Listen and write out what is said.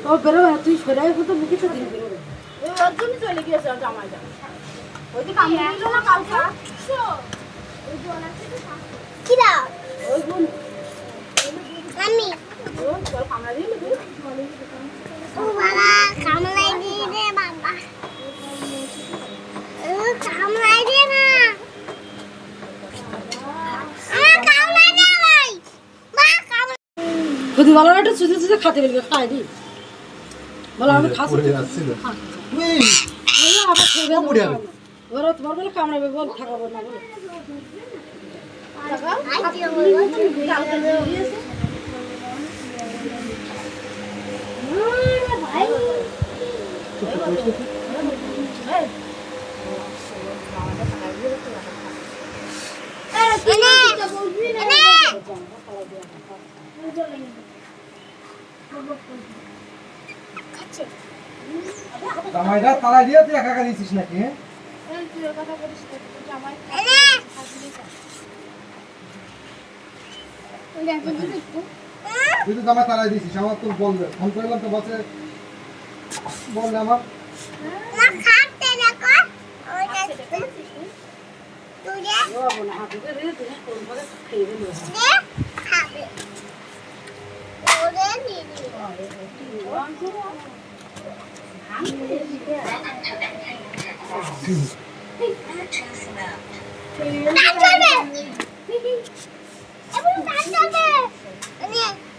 ও বেরো তুই সরাই কত মুখে তো দিবি ওই অর্জুন চলে গিয়েছে জামাইটা ওই যে কামড়ে দিল না কালকে ওই জন আছে কি দাও ওই বোন আমি ও চল কামড়ে দিল তুই ও বাবা কামড়ে দিয়ে দে বাবা ও কামড়ে দে না কামড়ে দে ভাই মা কামড়ে খুদি ভালো একটা চুষে চুষে খেতে বলবে খাই দি বলো আমি খাসি পড়ে যাচ্ছিল আবার খেয়ে পড়ে যাবে ওরা তোমার বলে কামড়াবে বল ঠাকাবো না বলে জামাইটা তালা দিয়ে তুই একা একা দিছিস নাকি হ্যাঁ তুই তো জামাই তালা দিছিস আমার তো বলবে ফোন করলাম তো বসে বললে আমার Ini